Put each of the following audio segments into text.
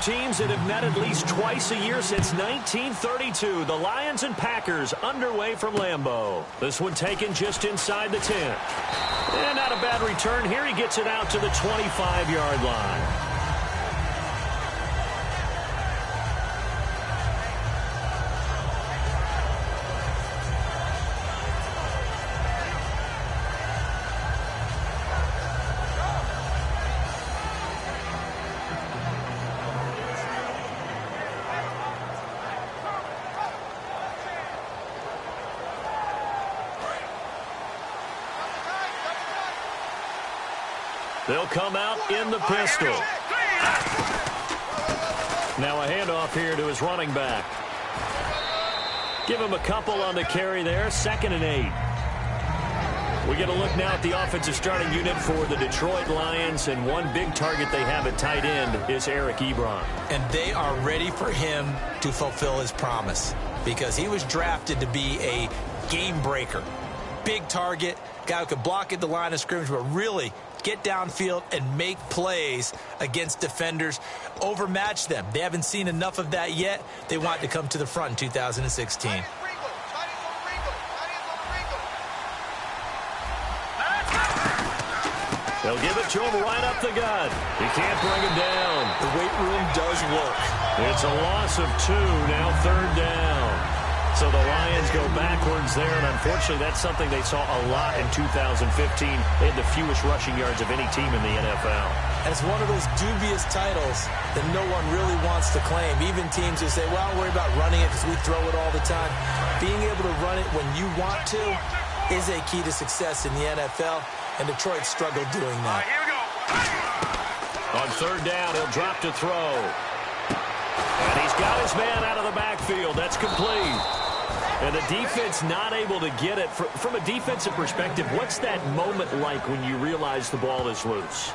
teams that have met at least twice a year since 1932. The Lions and Packers underway from Lambeau. This one taken just inside the 10. And not a bad return here. He gets it out to the 25-yard line. They'll come out in the pistol. Now a handoff here to his running back. Give him a couple on the carry there. 2nd and 8. We get a look now at the offensive starting unit for the Detroit Lions, and one big target they have at tight end is Eric Ebron. And they are ready for him to fulfill his promise because he was drafted to be a game breaker. Big target, guy who could block at the line of scrimmage, but really get downfield and make plays against defenders, overmatch them. They haven't seen enough of that yet. They want to come to the front in 2016. They'll give it to him right up the gut. He can't bring him down. The weight room does work. It's a loss of 2, now 3rd down. So the Lions go backwards there, and unfortunately that's something they saw a lot in 2015. They had the fewest rushing yards of any team in the NFL. And it's one of those dubious titles that no one really wants to claim. Even teams who say, well, don't worry about running it because we throw it all the time. Being able to run it when you want to is a key to success in the NFL, and Detroit struggled doing that. Here we go. On 3rd down, he'll drop to throw. And he's got his man out of the backfield. That's complete. And the defense not able to get it. From a defensive perspective, what's that moment like when you realize the ball is loose?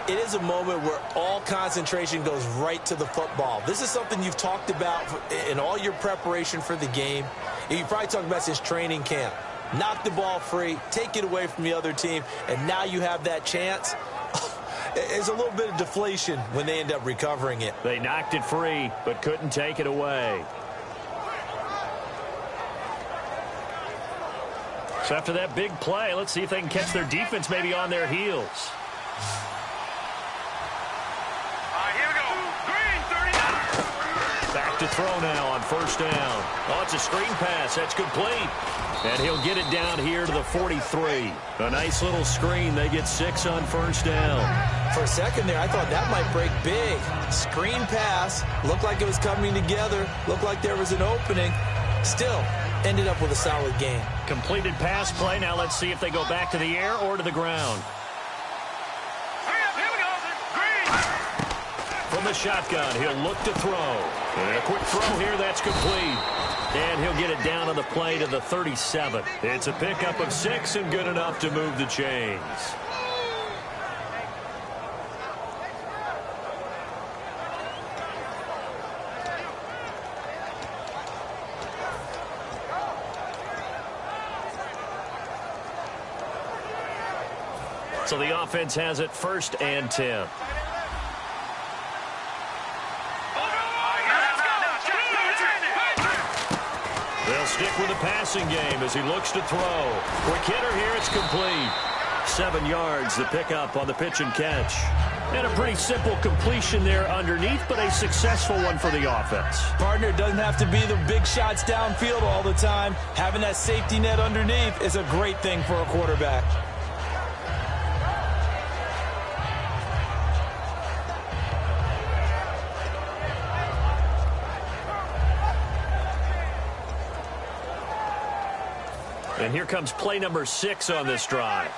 It is a moment where all concentration goes right to the football. This is something you've talked about in all your preparation for the game. You probably talked about since training camp. Knock the ball free, take it away from the other team, and now you have that chance. There's a little bit of deflation when they end up recovering it. They knocked it free, but couldn't take it away. So after that big play, let's see if they can catch their defense maybe on their heels. Here we go. Green, 39. Back to throw now on 1st down. Oh, it's a screen pass. That's complete. And he'll get it down here to the 43. A nice little screen. They get 6 on 1st down. For a second there, I thought that might break big. Screen pass. Looked like it was coming together. Looked like there was an opening. Still, ended up with a solid game. Completed pass play. Now let's see if they go back to the air or to the ground. Hurry up, here we go. Green. From the shotgun, he'll look to throw. And a quick throw here. That's complete. And he'll get it down on the play to the 37. It's a pickup of 6 and good enough to move the chains. So the offense has it 1st and 10. They'll stick with the passing game as he looks to throw. Quick hitter here, it's complete. 7 yards, the pickup on the pitch and catch. And a pretty simple completion there underneath, but a successful one for the offense. Partner, doesn't have to be the big shots downfield all the time. Having that safety net underneath is a great thing for a quarterback. And here comes play number 6 on this drive.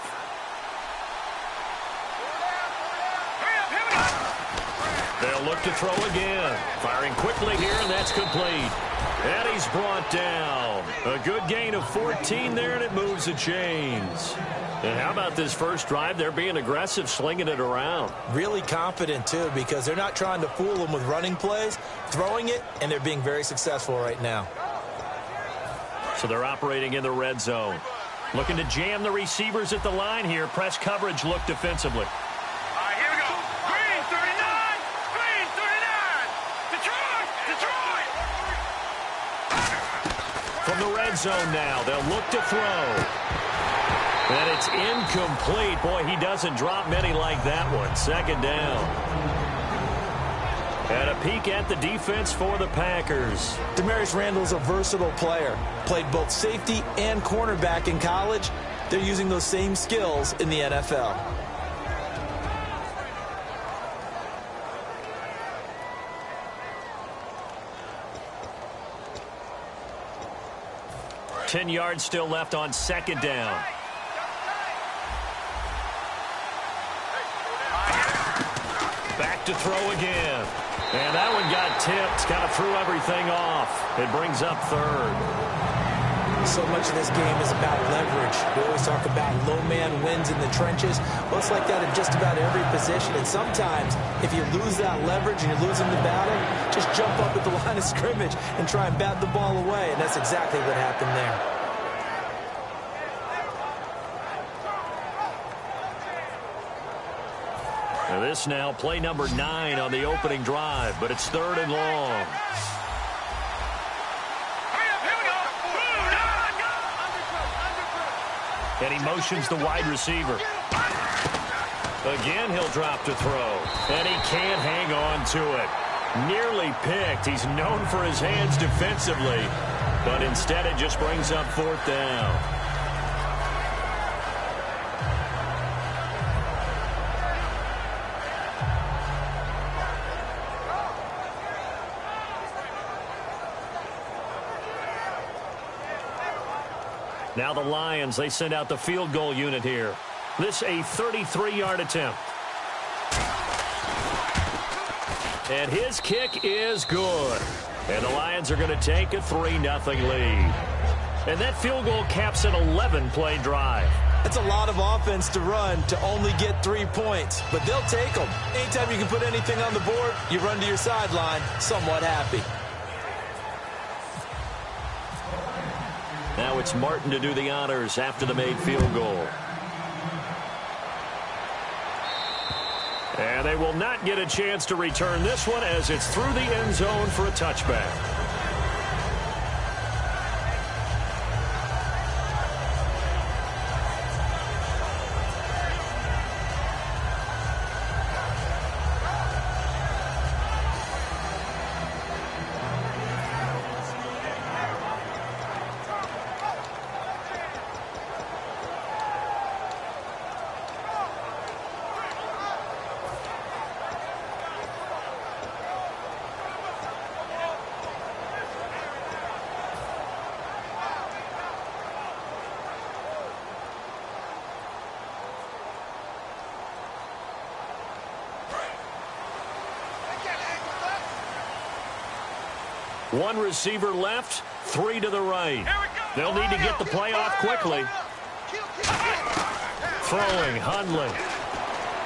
They'll look to throw again. Firing quickly here, and that's complete. And he's brought down. A good gain of 14 there, and it moves the chains. And how about this first drive? They're being aggressive, slinging it around. Really confident, too, because they're not trying to fool them with running plays, throwing it, and they're being very successful right now. So they're operating in the red zone. Looking to jam the receivers at the line here. Press coverage look defensively. Here we go. Green, 39. Green, 39. In the red zone now. They'll look to throw. And it's incomplete. Boy, he doesn't drop many like that one. Second down. And a peek at the defense for the Packers. Damarius Randall's a versatile player. Played both safety and cornerback in college. They're using those same skills in the NFL. Ten yards still left on second down. Back to throw again. And that one got tipped. Kind of threw everything off. It brings up third. So much of this game is about leverage. We always talk about low man wins in the trenches. Well, it's like that in just about every position. And sometimes, if you lose that leverage and you're losing the battle, just jump up at the line of scrimmage and try and bat the ball away. And that's exactly what happened there. And this now, play number 9 on the opening drive, but it's third and long. And he motions the wide receiver. Again, he'll drop to throw. And he can't hang on to it. Nearly picked. He's known for his hands defensively, but instead it just brings up fourth down. Now the Lions, they send out the field goal unit here. This a 33-yard attempt. And his kick is good. And the Lions are going to take a 3-0 lead. And that field goal caps an 11-play drive. That's a lot of offense to run to only get 3 points, but they'll take them. Anytime you can put anything on the board, you run to your sideline somewhat happy. Now it's Martin to do the honors after the made field goal. And they will not get a chance to return this one as it's through the end zone for a touchback. One receiver left, 3 to the right. They'll need to get the play off quickly. Throwing, Hundley.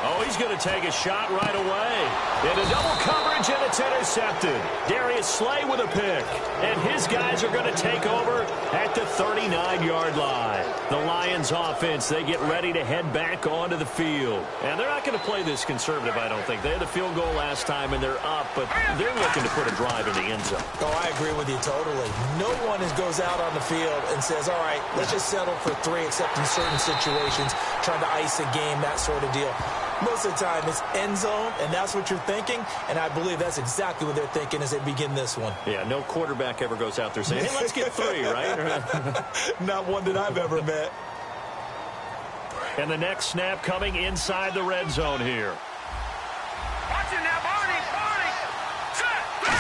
Oh, he's going to take a shot right away. Into double coverage, and it's intercepted. Darius Slay with a pick. And his guys are going to take over at the 39-yard line. The Lions offense, they get ready to head back onto the field. And they're not going to play this conservative, I don't think. They had a field goal last time, and they're up, but they're looking to put a drive in the end zone. Oh, I agree with you totally. No one goes out on the field and says, all right, let's just settle for 3, except in certain situations, trying to ice a game, that sort of deal. Most of the time, it's end zone, and that's what you're thinking, and I believe that's exactly what they're thinking as they begin this one. Yeah, no quarterback ever goes out there saying, hey, let's get 3, right? Not one that I've ever met. And the next snap coming inside the red zone here. Watch it now, Barney.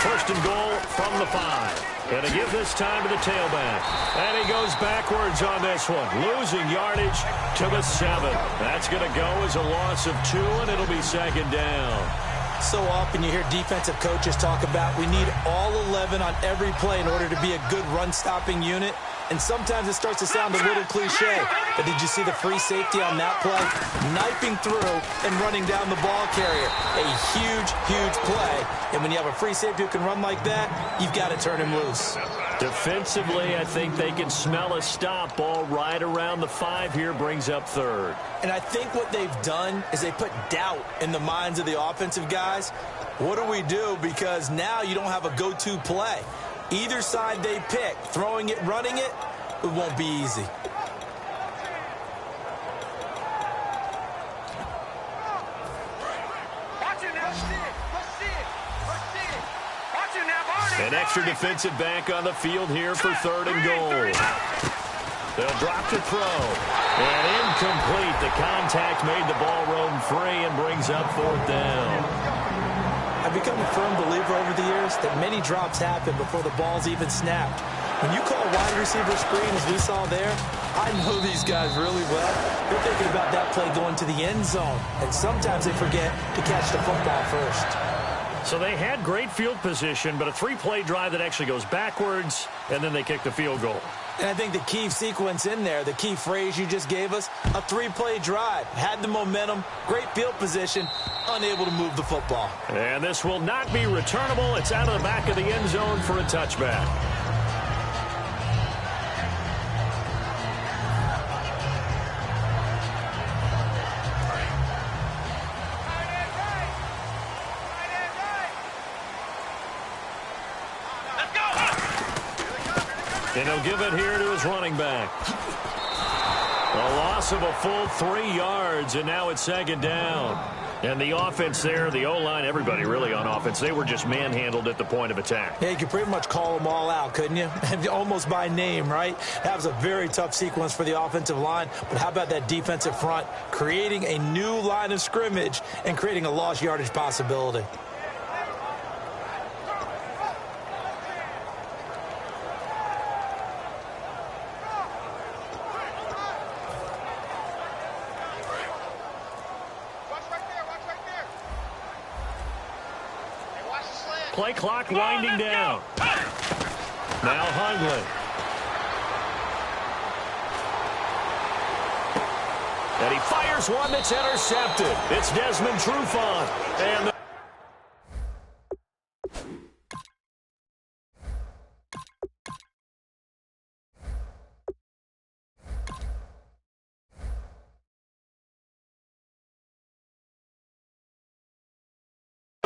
First and goal from the 5. And to give this time to the tailback. And he goes backwards on this one, losing yardage to the 7. That's going to go as a loss of 2, and it'll be second down. So often you hear defensive coaches talk about we need all 11 on every play in order to be a good run-stopping unit. And sometimes it starts to sound a little cliche. But did you see the free safety on that play? Knifing through and running down the ball carrier. A huge, huge play. And when you have a free safety who can run like that, you've got to turn him loose. Defensively, I think they can smell a stop. Ball right around the 5 here, brings up third. And I think what they've done is they put doubt in the minds of the offensive guys. What do we do? Because now you don't have a go-to play. Either side they pick, throwing it, running it, it won't be easy. An extra defensive back on the field here for 3rd and goal. They'll drop to throw. And incomplete. The contact made the ball roam free and brings up 4th down. I've become a firm believer over the years that many drops happen before the ball's even snapped. When you call a wide receiver screen, as we saw there, I know these guys really well. They're thinking about that play going to the end zone. And sometimes they forget to catch the football first. So they had great field position, but a 3-play drive that actually goes backwards, and then they kick the field goal. And I think the key sequence in there, the key phrase you just gave us, a 3-play drive. Had the momentum, great field position, unable to move the football. And this will not be returnable. It's out of the back of the end zone for a touchback. And he'll give it here to his running back. A loss of a full 3 yards, and now it's 2nd down. And the offense there, the O-line, everybody really on offense, they were just manhandled at the point of attack. Yeah, you could pretty much call them all out, couldn't you? Almost by name, right? That was a very tough sequence for the offensive line. But how about that defensive front creating a new line of scrimmage and creating a lost yardage possibility? Play clock winding down. Now Hundley. And he fires one that's intercepted. It's Desmond Trufant. And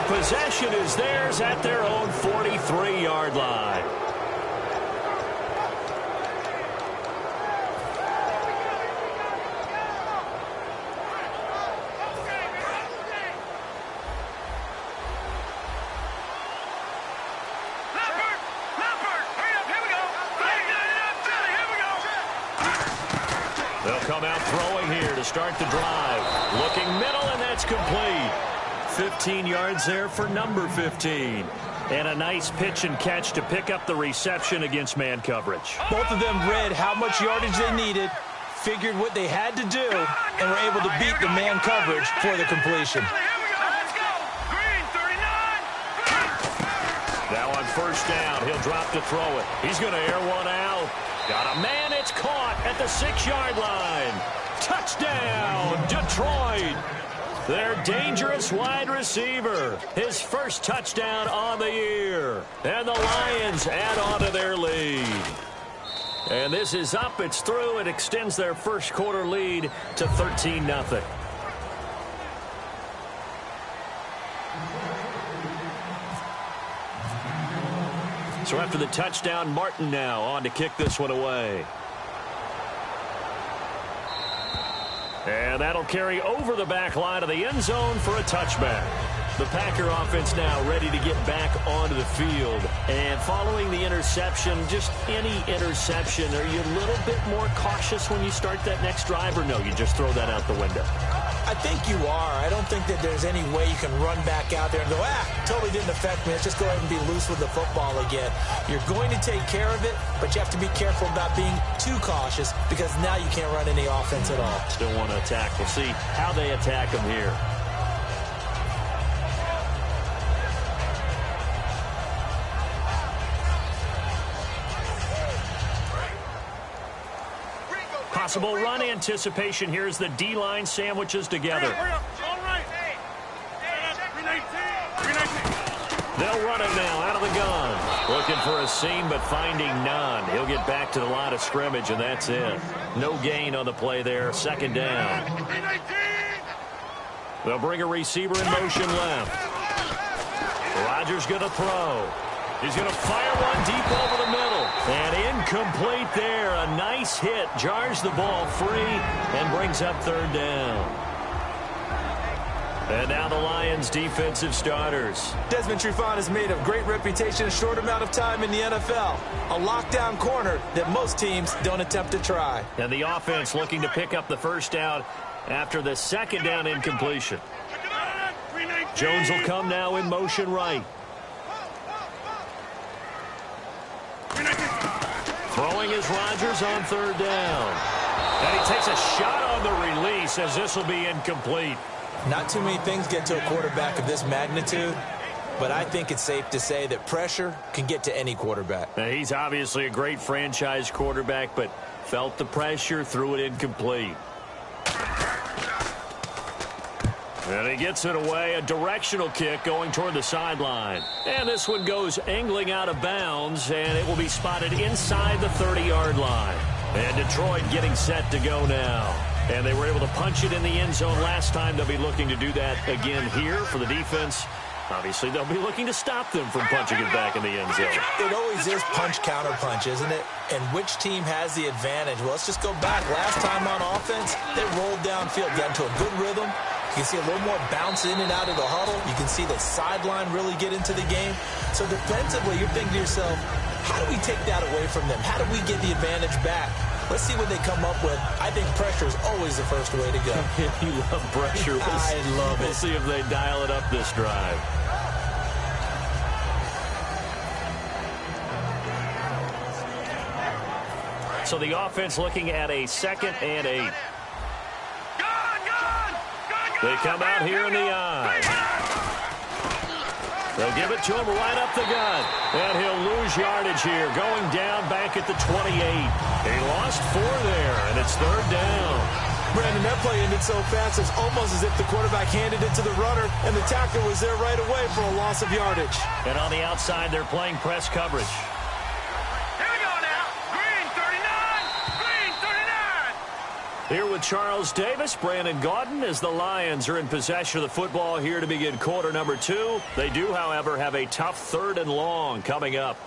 possession is theirs at their own 43-yard line. They'll come out throwing here to start the drive. Looking middle, and that's complete. 15 yards there for number 15. And a nice pitch and catch to pick up the reception against man coverage. Both of them read how much yardage they needed, figured what they had to do, and were able to beat the man coverage for the completion. Now on 1st down, he'll drop to throw it. He's going to air one out. Got a man, it's caught at the 6-yard line. Touchdown, Detroit. Their dangerous wide receiver. His first touchdown on the year. And the Lions add on to their lead. And this is up. It's through. It extends their first quarter lead to 13-0. So after the touchdown, Martin now on to kick this one away. And that'll carry over the back line of the end zone for a touchback. The Packer offense now ready to get back onto the field. And following the interception, just any interception, are you a little bit more cautious when you start that next drive, or no, you just throw that out the window? I think you are. I don't think that there's any way you can run back out there and go, totally didn't affect me. Let's just go ahead and be loose with the football again. You're going to take care of it, but you have to be careful about being too cautious because now you can't run any offense at all. Still want to attack. We'll see how they attack them here. Possible run anticipation. Here's the D-line sandwiches together. They'll run it now out of the gun. Looking for a seam, but finding none. He'll get back to the line of scrimmage, and that's it. No gain on the play there. 2nd down. They'll bring a receiver in motion left. Rodgers going to throw. He's going to fire one deep over the middle. And incomplete there. A nice hit. Jars the ball free and brings up third down. And now the Lions' defensive starters. Desmond Trufant has made a great reputation in a short amount of time in the NFL. A lockdown corner that most teams don't attempt to try. And the offense looking to pick up the first down after the second down incompletion. Jones will come now in motion right. Throwing is Rodgers on third down. And he takes a shot on the release as this will be incomplete. Not too many things get to a quarterback of this magnitude, but I think it's safe to say that pressure can get to any quarterback. Now, he's obviously a great franchise quarterback, but felt the pressure, threw it incomplete. And he gets it away, a directional kick going toward the sideline. And this one goes angling out of bounds, and it will be spotted inside the 30-yard line. And Detroit getting set to go now. And they were able to punch it in the end zone last time. They'll be looking to do that again here for the defense. Obviously, they'll be looking to stop them from punching it back in the end zone. It always is punch-counter-punch, isn't it? And which team has the advantage? Well, let's just go back. Last time on offense, they rolled downfield, got into a good rhythm. You can see a little more bounce in and out of the huddle. You can see the sideline really get into the game. So defensively, you're thinking to yourself, how do we take that away from them? How do we get the advantage back? Let's see what they come up with. I think pressure is always the first way to go. You love pressure. I love it. We'll see if they dial it up this drive. So the offense looking at a 2nd and 8. They come out here in the eye. They'll give it to him right up the gut. And he'll lose yardage here. Going down back at the 28. He lost 4 there, and it's third down. Brandon, that play ended so fast, it's almost as if the quarterback handed it to the runner, and the tackler was there right away for a loss of yardage. And on the outside, they're playing press coverage. Here with Charles Davis, Brandon Gaudin, as the Lions are in possession of the football here to begin quarter number 2. They do, however, have a tough 3rd and long coming up.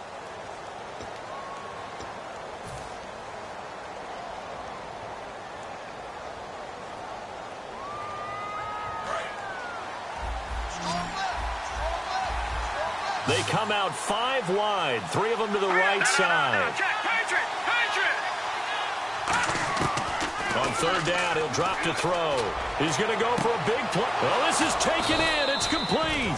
They come out 5 wide, 3 of them to the right side. On third down, he'll drop to throw. He's going to go for a big play. Well, this is taken in. It's complete.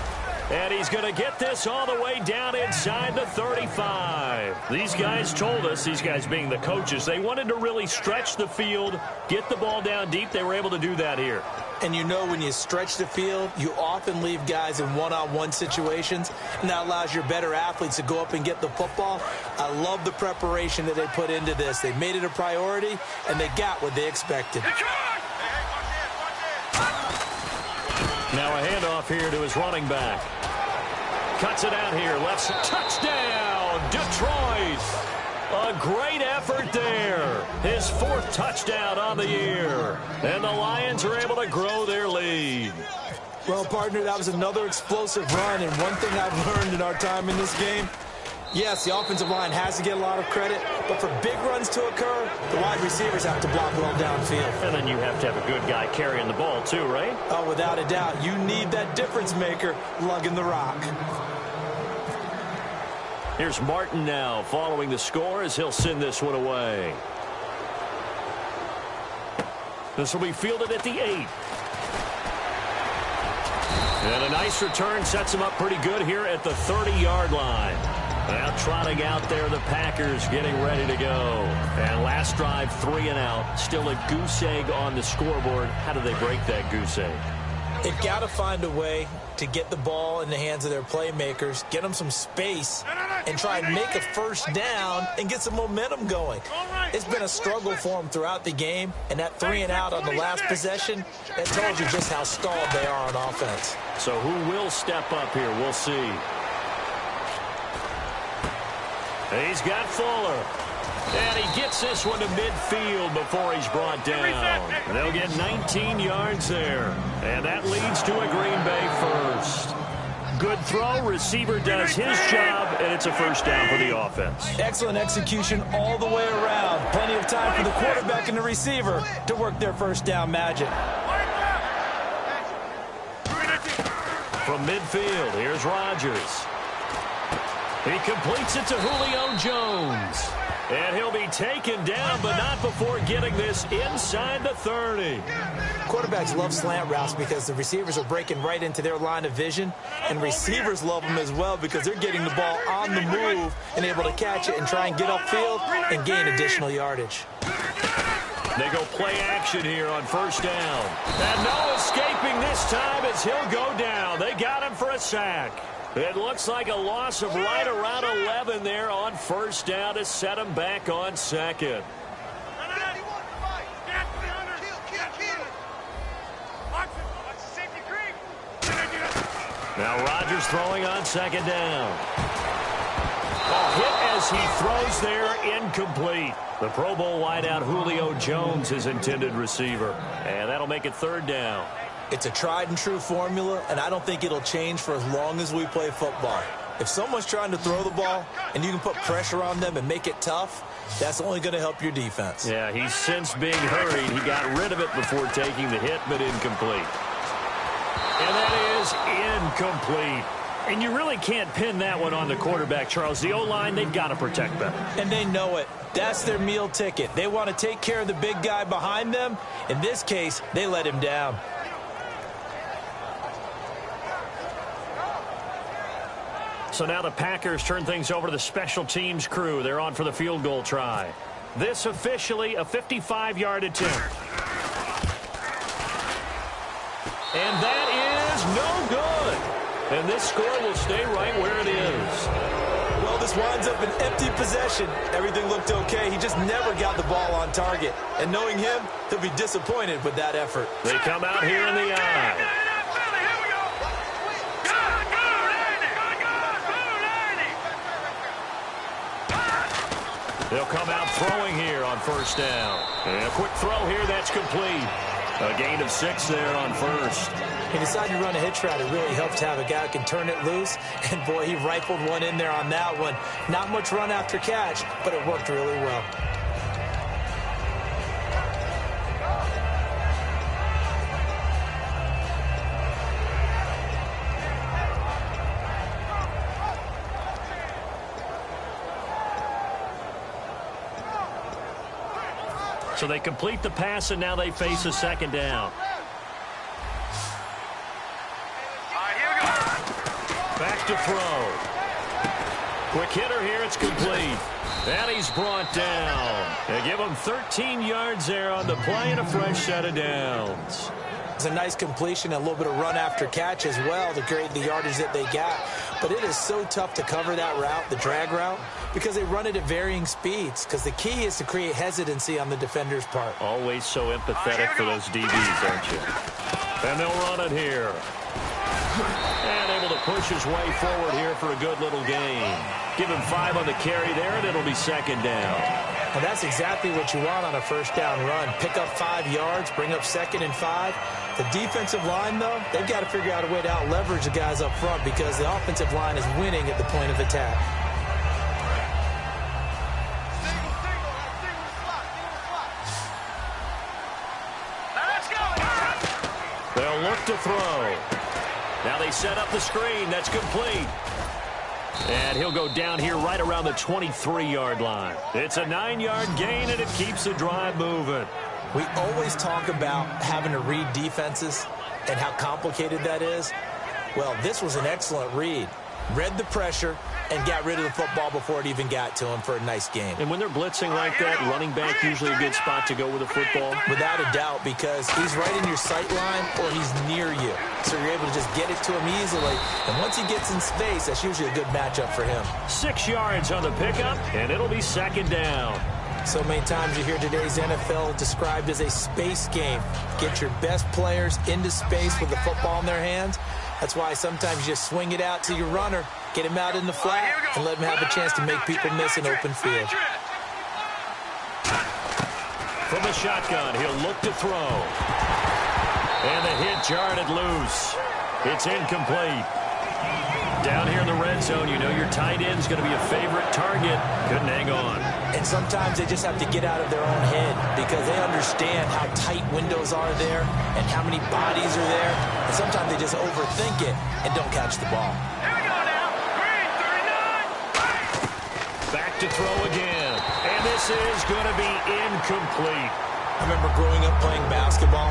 And he's going to get this all the way down inside the 35. These guys told us, these guys being the coaches, they wanted to really stretch the field, get the ball down deep. They were able to do that here. And you know, when you stretch the field, you often leave guys in one-on-one situations, and that allows your better athletes to go up and get the football. I love the preparation that they put into this. They made it a priority, and they got what they expected. Now a handoff here to his running back. Cuts it out here. Left side. Touchdown, Detroit. A great effort there. His 4th touchdown on the year. And the Lions are able to grow their lead. Well, partner, that was another explosive run. And one thing I've learned in our time in this game, yes, the offensive line has to get a lot of credit, but for big runs to occur, the wide receivers have to block well downfield. And then you have to have a good guy carrying the ball too, right? Oh, without a doubt. You need that difference maker lugging the rock. Here's Martin now following the score as he'll send this one away. This will be fielded at the 8. And a nice return sets him up pretty good here at the 30-yard line. Now trotting out there, the Packers getting ready to go. And last drive, 3 and out. Still a goose egg on the scoreboard. How do they break that goose egg? They've got to find a way to get the ball in the hands of their playmakers, get them some space, and try and make a first down and get some momentum going. It's been a struggle for them throughout the game, and that 3 and out on the last possession, that tells you just how stalled they are on offense. So who will step up here? We'll see. He's got Fuller. And he gets this one to midfield before he's brought down. And they'll get 19 yards there. And that leads to a Green Bay first. Good throw. Receiver does his job, and it's a first down for the offense. Excellent execution all the way around. Plenty of time for the quarterback and the receiver to work their first down magic. From midfield, here's Rodgers. He completes it to Julio Jones. And he'll be taken down, but not before getting this inside the 30. Quarterbacks love slant routes because the receivers are breaking right into their line of vision, and receivers love them as well because they're getting the ball on the move and able to catch it and try and get upfield and gain additional yardage. They go play action here on first down. And no escaping this time as he'll go down. They got him for a sack. It looks like a loss of right around 11 there on first down to set him back on second. Now Rodgers throwing on second down. A hit as he throws there, incomplete. The Pro Bowl wideout Julio Jones, his intended receiver. And that'll make it third down. It's a tried-and-true formula, and I don't think it'll change for as long as we play football. If someone's trying to throw the ball and you can put pressure on them and make it tough, that's only going to help your defense. Yeah, he's since being hurried. He got rid of it before taking the hit, but incomplete. And that is incomplete. And you really can't pin that one on the quarterback, Charles. The O-line, they've got to protect better. And they know it. That's their meal ticket. They want to take care of the big guy behind them. In this case, they let him down. So now the Packers turn things over to the special teams crew. They're on for the field goal try. This officially a 55-yard attempt. And that is no good. And this score will stay right where it is. Well, this winds up an empty possession. Everything looked okay. He just never got the ball on target. And knowing him, he'll be disappointed with that effort. They come out here in the eye. They'll come out throwing here on first down. And a quick throw here, that's complete. A gain of 6 there on first. He decided to run a hitch route. It really helps to have a guy who can turn it loose. And, boy, he rifled one in there on that one. Not much run after catch, but it worked really well. So they complete the pass, and now they face a second down. Back to throw. Quick hitter here, it's complete. And he's brought down. They give him 13 yards there on the play and a fresh set of downs. It's a nice completion, a little bit of run after catch as well to create the yardage that they got. But it is so tough to cover that route, the drag route, because they run it at varying speeds. Because the key is to create hesitancy on the defender's part. Always so empathetic for those DBs, aren't you? And they'll run it here. And able to push his way forward here for a good little gain. Give him 5 on the carry there, and it'll be second down. And that's exactly what you want on a first down run. Pick up 5 yards, bring up 2nd and 5. The defensive line, though, they've got to figure out a way to out-leverage the guys up front because the offensive line is winning at the point of attack. They'll look to throw. Now they set up the screen. That's complete. And he'll go down here right around the 23-yard line. It's a 9-yard gain, and it keeps the drive moving. We always talk about having to read defenses and how complicated that is. Well, this was an excellent read. Read the pressure and got rid of the football before it even got to him for a nice game. And when they're blitzing like that, running back usually a good spot to go with the football? Without a doubt, because he's right in your sight line or he's near you. So you're able to just get it to him easily. And once he gets in space, that's usually a good matchup for him. 6 yards on the pickup, and it'll be second down. So many times you hear today's NFL described as a space game. Get your best players into space with the football in their hands. That's why sometimes you just swing it out to your runner, get him out in the flat, and let him have a chance to make people miss an open field. From the shotgun, he'll look to throw. And the hit jarred it loose. It's incomplete. Down here in the red zone, you know your tight end's going to be a favorite target. Couldn't hang on. And sometimes they just have to get out of their own head because they understand how tight windows are there and how many bodies are there. And sometimes they just overthink it and don't catch the ball. Here we go now. Green, 39. Back to throw again. And this is going to be incomplete. I remember growing up playing basketball.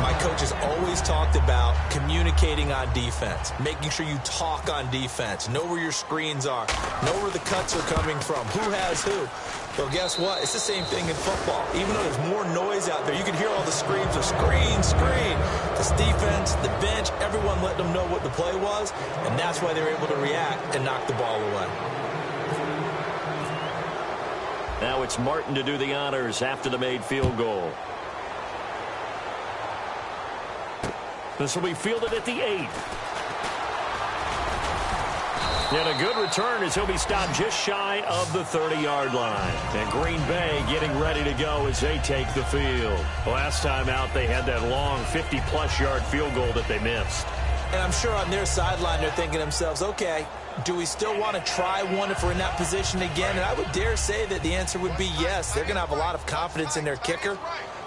My coaches always talked about communicating on defense, making sure you talk on defense, know where your screens are, know where the cuts are coming from, who has who. Well, guess what? It's the same thing in football. Even though there's more noise out there, you can hear all the screams of screen, screen. This defense, the bench, everyone let them know what the play was, and that's why they were able to react and knock the ball away. Now it's Martin to do the honors after the made field goal. This will be fielded at the 8. And a good return as he'll be stopped just shy of the 30-yard line. And Green Bay getting ready to go as they take the field. Last time out, they had that long 50-plus yard field goal that they missed. And I'm sure on their sideline they're thinking to themselves, okay, do we still want to try one if we're in that position again? And I would dare say that the answer would be yes. They're going to have a lot of confidence in their kicker.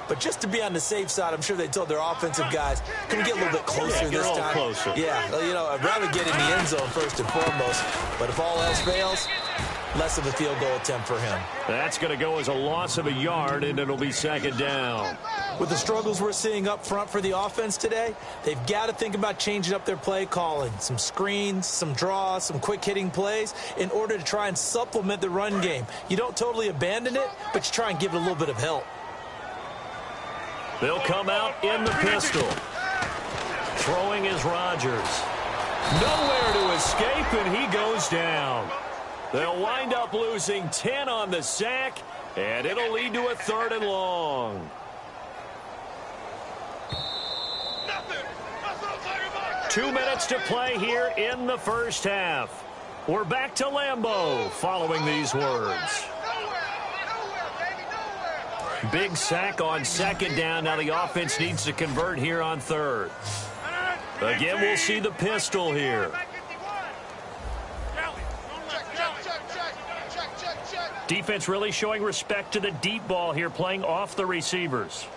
But just to be on the safe side, I'm sure they told their offensive guys, can we get a little bit closer this time? Closer. Yeah, you know, I'd rather get in the end zone first and foremost. But if all else fails, less of a field goal attempt for him. That's going to go as a loss of a yard, and it'll be second down. With the struggles we're seeing up front for the offense today, they've got to think about changing up their play calling. Some screens, some draws, some quick-hitting plays in order to try and supplement the run game. You don't totally abandon it, but you try and give it a little bit of help. They'll come out in the pistol. Throwing is Rodgers. Nowhere to escape, and he goes down. They'll wind up losing 10 on the sack, and it'll lead to a 3rd and long. 2 minutes to play here in the first half. We're back to Lambeau following these words. Big sack on second down. Now the offense needs to convert here on 3rd. Again, we'll see the pistol here. Defense really showing respect to the deep ball here, playing off the receivers.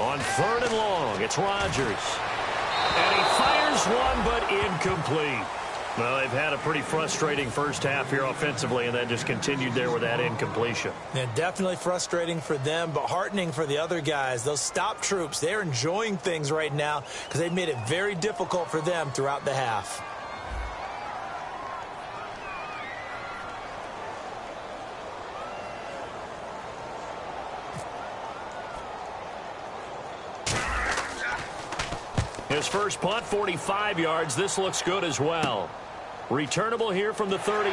On 3rd and long, it's Rodgers. And he fires one, but incomplete. Well, they've had a pretty frustrating first half here offensively, and then just continued there with that incompletion. Yeah, definitely frustrating for them, but heartening for the other guys. Those stop troops, they're enjoying things right now because they've made it very difficult for them throughout the half. His first punt, 45 yards. This looks good as well. Returnable here from the 38.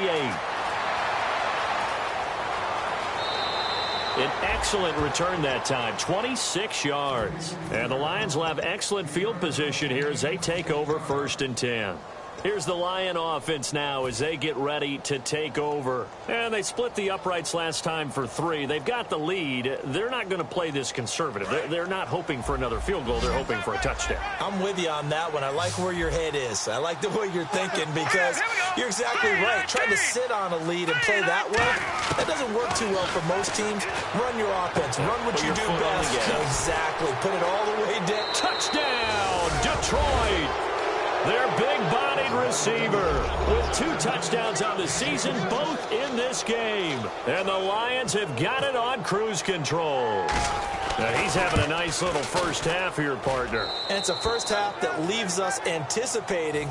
An excellent return that time, 26 yards. And the Lions will have excellent field position here as they take over 1st and 10. Here's the Lion offense now as they get ready to take over. And they split the uprights last time for 3. They've got the lead. They're not going to play this conservative. They're not hoping for another field goal. They're hoping for a touchdown. I'm with you on that one. I like where your head is. I like the way you're thinking because you're exactly right. Trying to sit on a lead and play that way, that doesn't work too well for most teams. Run your offense. Run what you do best. Exactly. Put it all the way down. Touchdown, Detroit. Their big-bodied receiver with 2 touchdowns on the season, both in this game. And the Lions have got it on cruise control. Now, he's having a nice little first half here, partner. And it's a first half that leaves us anticipating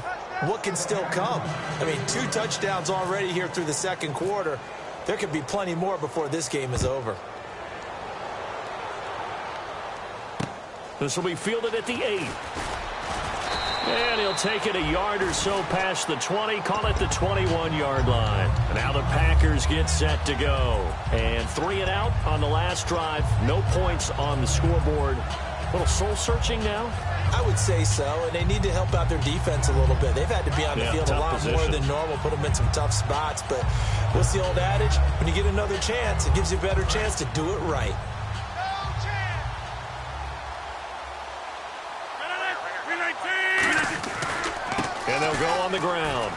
what can still come. I mean, 2 touchdowns already here through the second quarter. There could be plenty more before this game is over. This will be fielded at the 8. And he'll take it a yard or so past the 20, call it the 21-yard line. And now the Packers get set to go. And 3 and out on the last drive. No points on the scoreboard. A little soul-searching now? I would say so, and they need to help out their defense a little bit. They've had to be on the field a lot more than normal, put them in some tough spots. But what's the old adage? When you get another chance, it gives you a better chance to do it right. And they'll go on the ground.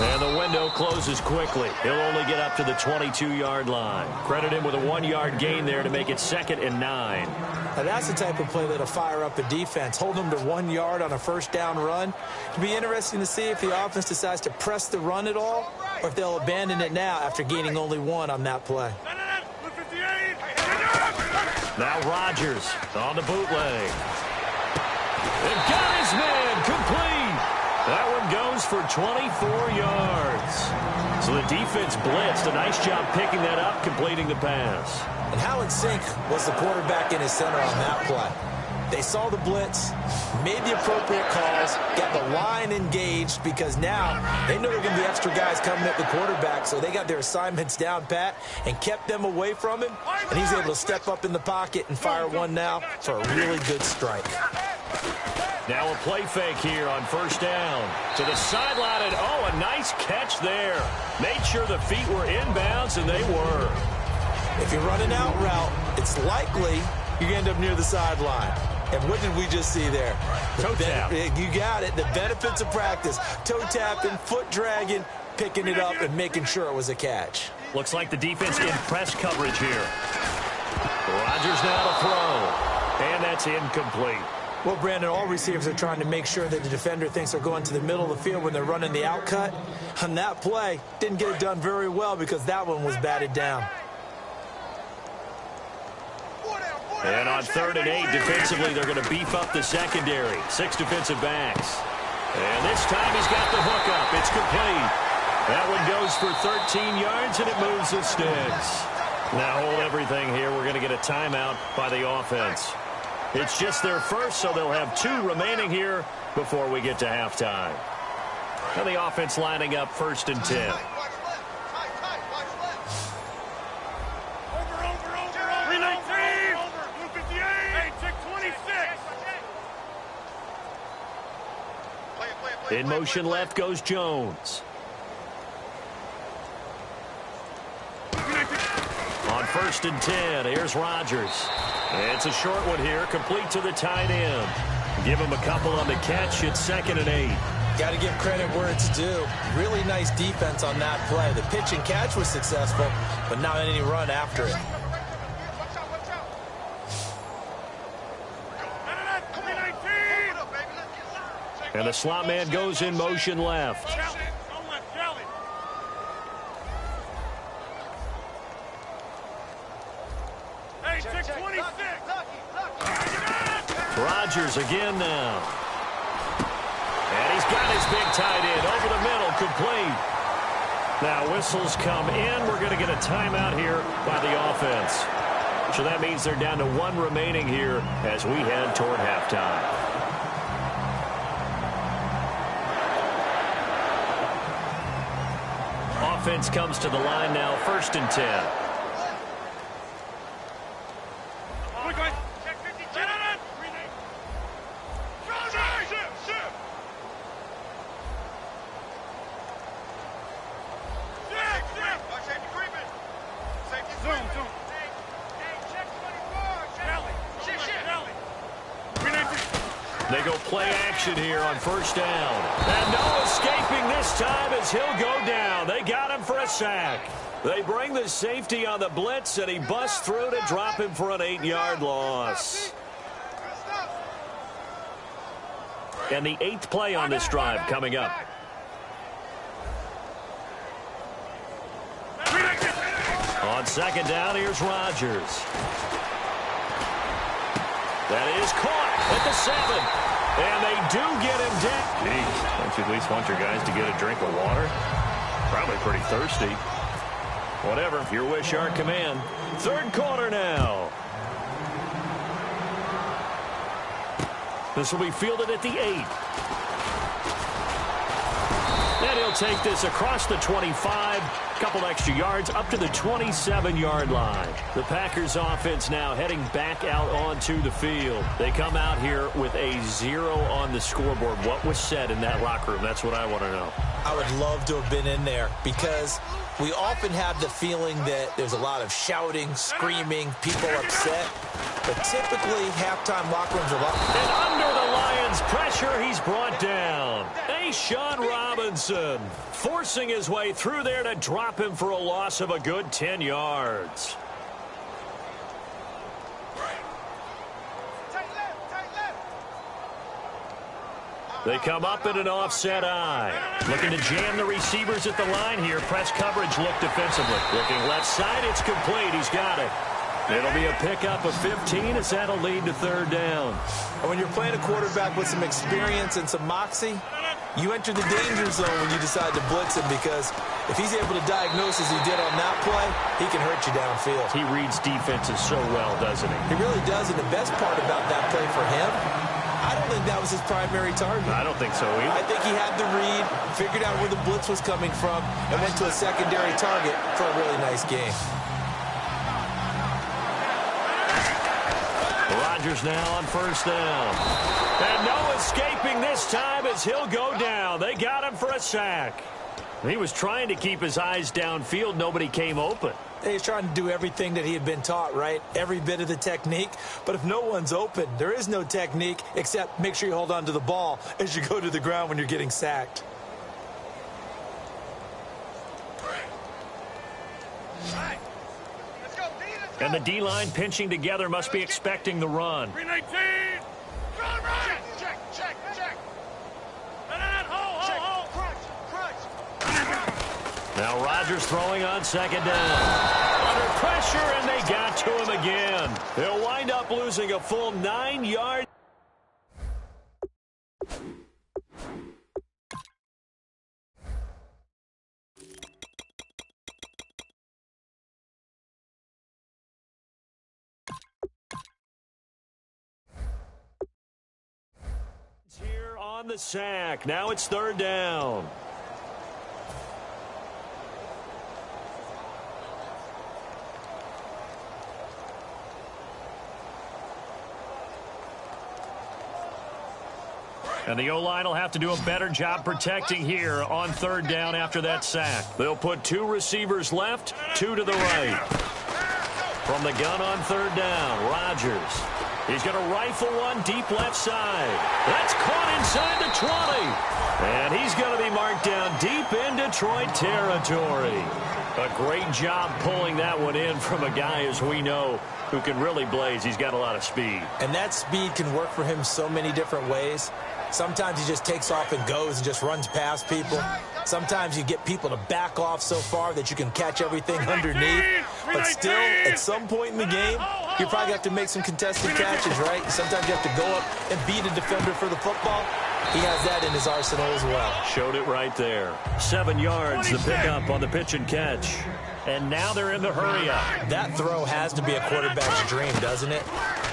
And the window closes quickly. He'll only get up to the 22-yard line. Credit him with a 1-yard gain there to make it 2nd and 9. Now that's the type of play that'll fire up a defense. Hold them to 1 yard on a first down run. It'll be interesting to see if the offense decides to press the run at all or if they'll abandon it now after gaining only 1 on that play. Now Rodgers on the bootleg. They've got his man complete. That one goes for 24 yards. So the defense blitzed. A nice job picking that up, completing the pass. And how in sync was the quarterback in his center on that play? They saw the blitz, made the appropriate calls, got the line engaged because now they know there are going to be extra guys coming at the quarterback, so they got their assignments down pat and kept them away from him, and he's able to step up in the pocket and fire one now for a really good strike. Now a play fake here on first down. To the sideline, and oh, a nice catch there. Made sure the feet were inbounds, and they were. If you're running out route, it's likely you end up near the sideline. And what did we just see there? Toe tap. You got it. The benefits of practice. Toe tapping, foot dragging, picking it up, and making sure it was a catch. Looks like the defense in press coverage here. Rodgers now to throw. And that's incomplete. Well, Brandon, all receivers are trying to make sure that the defender thinks they're going to the middle of the field when they're running the out cut. On that play, didn't get it done very well because that one was batted down. And on 3rd and 8, defensively, they're going to beef up the secondary. 6 defensive backs. And this time he's got the hook up. It's complete. That one goes for 13 yards, and it moves the sticks. Now hold everything here. We're going to get a timeout by the offense. It's just their first, so they'll have 2 remaining here before we get to halftime. And the offense lining up 1st and 10. In motion left goes Jones. On 1st and 10, here's Rodgers. It's a short one here, complete to the tight end. Give him a couple on the catch. It's 2nd and 8. Got to give credit where it's due. Really nice defense on that play. The pitch and catch was successful, but not any run after it. And the slot man goes in motion left. Rodgers again now. And he's got his big tight end over the middle, complete. Now whistles come in. We're going to get a timeout here by the offense. So that means they're down to 1 remaining here as we head toward halftime. Offense comes to the line now, 1st and 10. They go play action here on 1st down. And no escaping this time as he'll go down. They got him for a sack. They bring the safety on the blitz, and he busts through to drop him for an 8-yard loss. And the 8th play on this drive coming up. On 2nd down, here's Rodgers. That is caught at the 7. And they do get him down. Geez, don't you at least want your guys to get a drink of water? Probably pretty thirsty. Whatever, your wish, our command. 3rd quarter now. This will be fielded at the 8. And he'll take this across the 25. Couple extra yards up to the 27-yard line. The Packers offense now heading back out onto the field. They come out here with a 0 on the scoreboard. What was said in that locker room? That's what I want to know. I would love to have been in there because we often have the feeling that there's a lot of shouting, screaming, people upset. But typically, halftime locker rooms are And under the Lions' pressure. pressure, he's brought down. Sean Robinson forcing his way through there to drop him for a loss of a good 10 yards. They come up in an offset eye. Looking to jam the receivers at the line here. Press coverage look defensively. Looking left side, it's complete. He's got it. It'll be a pickup of 15 as that'll lead to third down. And when you're playing a quarterback with some experience and some moxie, you enter the danger zone when you decide to blitz him, because if he's able to diagnose as he did on that play, he can hurt you downfield. He reads defenses so well, doesn't he? He really does, and the best part about that play for him, I don't think that was his primary target. I don't think so either. I think he had the read, figured out where the blitz was coming from, and went to a secondary target for a really nice game. Rodgers now on first down. And no escaping this time as he'll go down. They got him for a sack. He was trying to keep his eyes downfield. Nobody came open. He's trying to do everything that he had been taught, right? Every bit of the technique. But if no one's open, there is no technique except make sure you hold on to the ball as you go to the ground when you're getting sacked. And the D-line pinching together must be expecting the run. 319. Check. Hold. Crunch. Now Rodgers throwing on second down. Under pressure, and they got to him again. He'll wind up losing a full 9 yards. Here on the sack. Now it's third down. And the O-line will have to do a better job protecting here on third down after that sack. They'll put 2 receivers left, 2 to the right. From the gun on third down, Rodgers. He's going to rifle one deep left side. That's caught inside the 20. And he's going to be marked down deep in Detroit territory. A great job pulling that one in from a guy, as we know, who can really blaze. He's got a lot of speed. And that speed can work for him so many different ways. Sometimes he just takes off and goes and just runs past people. Sometimes you get people to back off so far that you can catch everything underneath. But still, at some point in the game, you probably have to make some contested catches, right? Sometimes you have to go up and beat a defender for the football. He has that in his arsenal as well. Showed it right there. 7 yards, the pickup on the pitch and catch. And now they're in the hurry-up. That throw has to be a quarterback's dream, doesn't it?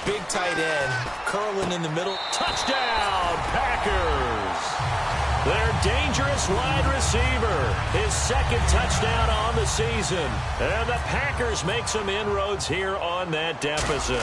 Big tight end, curling in the middle. Touchdown, Packers! Their dangerous wide receiver. His second touchdown on the season. And the Packers make some inroads here on that deficit.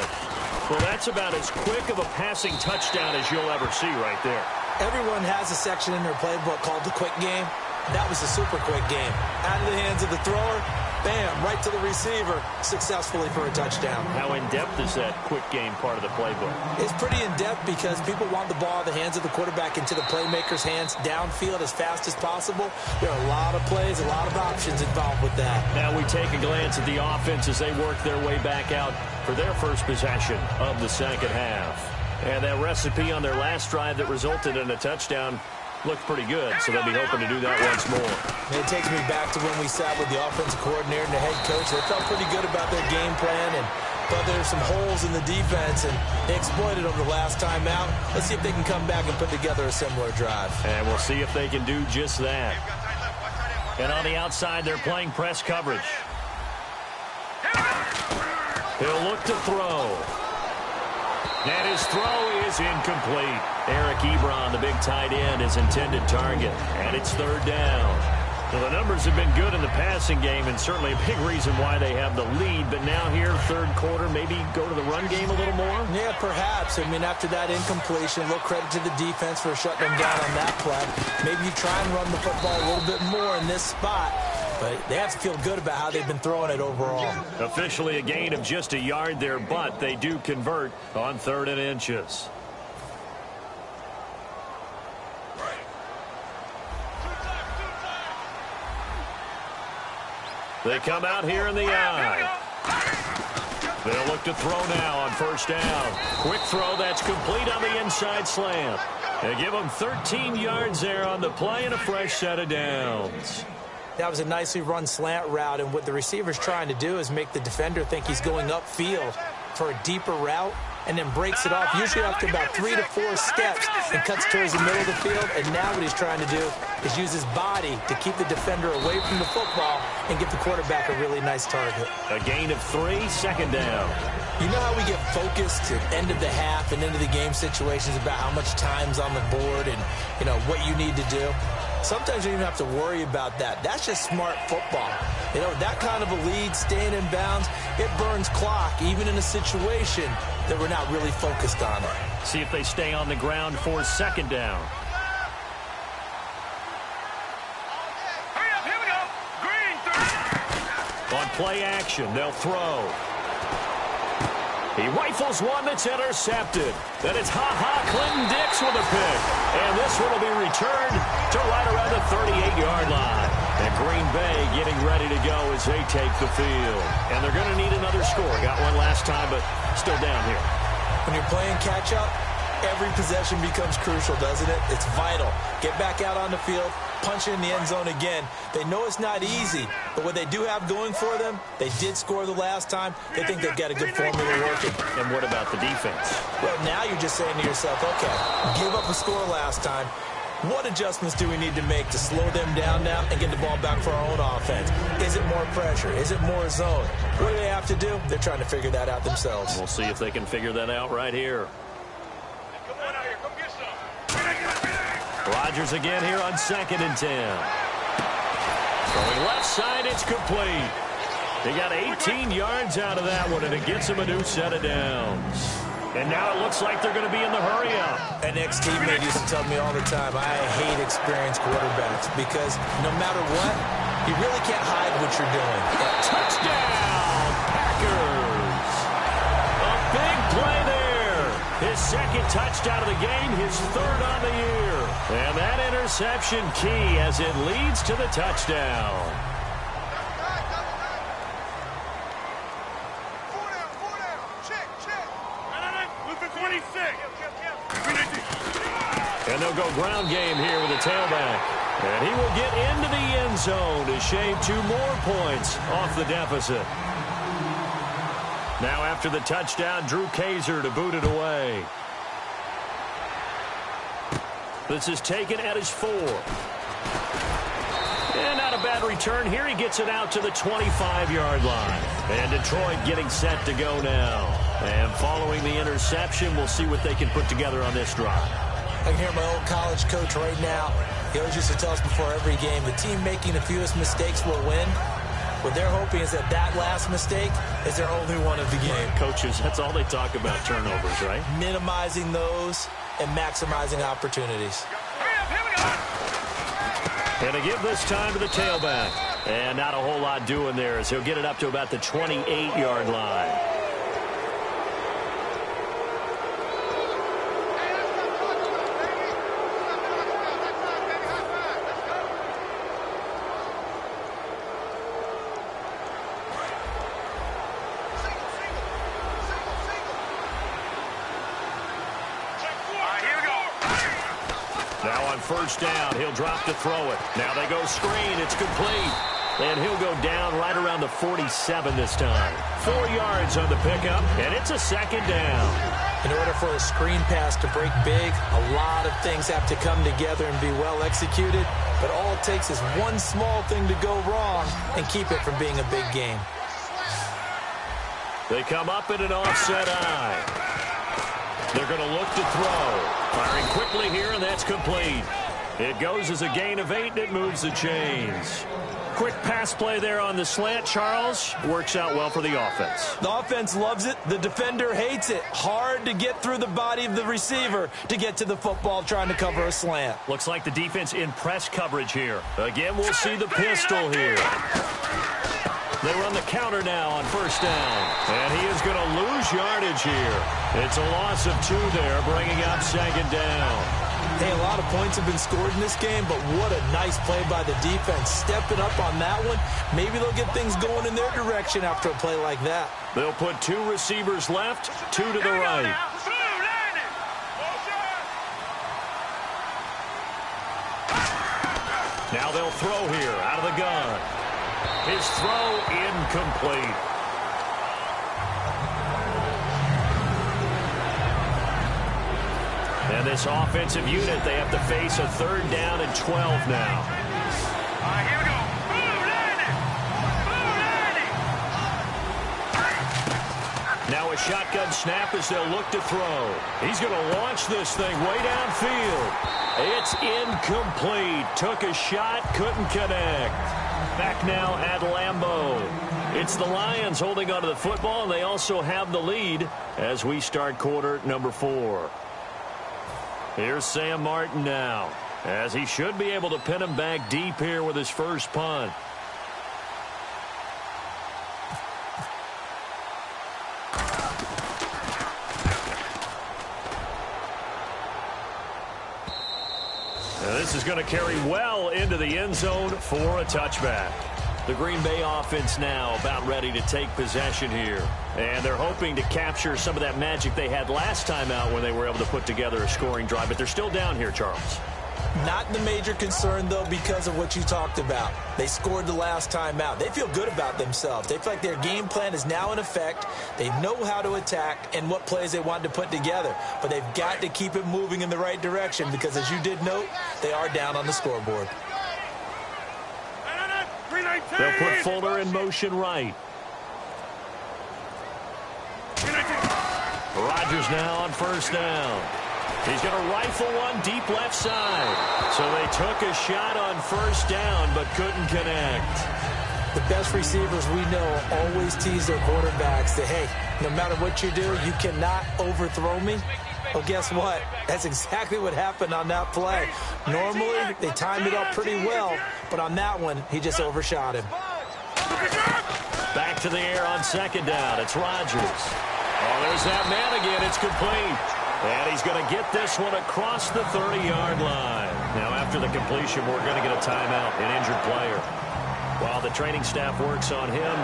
Well, that's about as quick of a passing touchdown as you'll ever see right there. Everyone has a section in their playbook called the quick game. That was a super quick game. Out of the hands of the thrower, bam, right to the receiver, successfully for a touchdown. How in-depth is that quick game part of the playbook? It's pretty in-depth because people want the ball in the hands of the quarterback into the playmaker's hands downfield as fast as possible. There are a lot of plays, a lot of options involved with that. Now we take a glance at the offense as they work their way back out for their first possession of the second half. And that recipe on their last drive that resulted in a touchdown looked pretty good, so they'll be hoping to do that once more. It takes me back to when we sat with the offensive coordinator and the head coach. They felt pretty good about their game plan and thought there were some holes in the defense, and they exploited them the last time out. Let's see if they can come back and put together a similar drive. And we'll see if they can do just that. And on the outside, they're playing press coverage. He'll look to throw. And his throw is incomplete. Eric Ebron, the big tight end, his intended target. And it's third down. Well, the numbers have been good in the passing game, and certainly a big reason why they have the lead. But now here, third quarter, maybe go to the run game a little more? Yeah, perhaps. I mean, after that incompletion, a little credit to the defense for shutting them down on that play. Maybe you try and run the football a little bit more in this spot. But they have to feel good about how they've been throwing it overall. Officially a gain of just a yard there, but they do convert on 3rd and inches. They come out here in the eye. They'll look to throw now on first down. Quick throw that's complete on the inside slant. They give them 13 yards there on the play and a fresh set of downs. That was a nicely run slant route, and what the receiver's trying to do is make the defender think he's going upfield for a deeper route, and then breaks it off, usually after about 3 to 4 steps, and cuts towards the middle of the field. And now what he's trying to do is use his body to keep the defender away from the football and give the quarterback a really nice target. A gain of 3, second down. You know how we get focused at end of the half and into the game situations about how much time's on the board and, you know, what you need to do? Sometimes you don't even have to worry about that. That's just smart football. You know, that kind of a lead, staying in bounds, it burns clock, even in a situation that we're not really focused on it. See if they stay on the ground for second down. Hurry up, here we go. Green, 3. On play action, they'll throw. He rifles one that's intercepted. Then it's Clinton Dix with a pick. And this one will be returned to right around the 38-yard line. And Green Bay getting ready to go as they take the field. And they're going to need another score. Got one last time, but still down here. When you're playing catch-up, every possession becomes crucial, doesn't it? It's vital. Get back out on the field, punch it in the end zone again. They know it's not easy, but what they do have going for them, they did score the last time. They think they've got a good formula working. And what about the defense? Well, now you're just saying to yourself, okay, give up a score last time. What adjustments do we need to make to slow them down now and get the ball back for our own offense? Is it more pressure? Is it more zone? What do they have to do? They're trying to figure that out themselves. We'll see if they can figure that out right here. Come on out here, come get some. Rodgers again here on 2nd and 10. Going left side, it's complete. They got 18 yards out of that one, and it gets them a new set of downs. And now it looks like they're going to be in the hurry-up. An ex-teammate used to tell me all the time, I hate experienced quarterbacks because no matter what, you really can't hide what you're doing. Touchdown, Packers! A big play there. His second touchdown of the game, his 3rd on the year. And that interception key as it leads to the touchdown. And they'll go ground game here with a tailback. And he will get into the end zone to shave 2 more points off the deficit. Now after the touchdown, Drew Kaiser to boot it away. This is taken at his 4. And not a bad return here. He gets it out to the 25-yard line. And Detroit getting set to go now. And following the interception, we'll see what they can put together on this drive. I can hear my old college coach right now. He always used to tell us before every game, the team making the fewest mistakes will win. What they're hoping is that last mistake is their only one of the game. Coaches, that's all they talk about, turnovers, right? Minimizing those and maximizing opportunities. And to give this time to the tailback. And not a whole lot doing there as he'll get it up to about the 28-yard line. First down, he'll drop to throw it. Now they go screen, it's complete. And he'll go down right around the 47 this time. 4 yards on the pickup, and it's a 2nd down. In order for a screen pass to break big, a lot of things have to come together and be well executed. But all it takes is one small thing to go wrong and keep it from being a big game. They come up in an offset eye. They're going to look to throw. Firing quickly here, and that's complete. It goes as a gain of 8, and it moves the chains. Quick pass play there on the slant, Charles. Works out well for the offense. The offense loves it. The defender hates it. Hard to get through the body of the receiver to get to the football trying to cover a slant. Looks like the defense in press coverage here. Again, we'll see the pistol here. They run the counter now on first down. And he is going to lose yardage here. It's a loss of 2 there, bringing up 2nd down. Hey, a lot lot of points have been scored in this game, but what a nice play by the defense. Stepping up on that one, maybe they'll get things going in their direction after a play like that. They'll put 2 receivers left, 2 to the right. Now they'll throw here out of the gun. His throw incomplete. And this offensive unit, they have to face a 3rd down and 12 now. All right, here we go. Now a shotgun snap as they'll look to throw. He's going to launch this thing way downfield. It's incomplete. Took a shot, couldn't connect. Back now at Lambeau. It's the Lions holding onto the football, and they also have the lead as we start quarter number 4. Here's Sam Martin now, as he should be able to pin him back deep here with his first punt. Now this is going to carry well into the end zone for a touchback. The Green Bay offense now about ready to take possession here. And they're hoping to capture some of that magic they had last time out when they were able to put together a scoring drive. But they're still down here, Charles. Not the major concern, though, because of what you talked about. They scored the last time out. They feel good about themselves. They feel like their game plan is now in effect. They know how to attack and what plays they want to put together. But they've got to keep it moving in the right direction because, as you did note, they are down on the scoreboard. They'll put Fuller in motion right. Rodgers now on 1st down. He's going to rifle one deep left side. So they took a shot on 1st down but couldn't connect. The best receivers we know always tease their quarterbacks that, hey, no matter what you do, you cannot overthrow me. Well, guess what? That's exactly what happened on that play. Normally, they timed it up pretty well, but on that one, he just overshot him. Back to the air on 2nd down. It's Rodgers. Oh, there's that man again. It's complete. And he's going to get this one across the 30-yard line. Now, after the completion, we're going to get a timeout, an injured player. While the training staff works on him,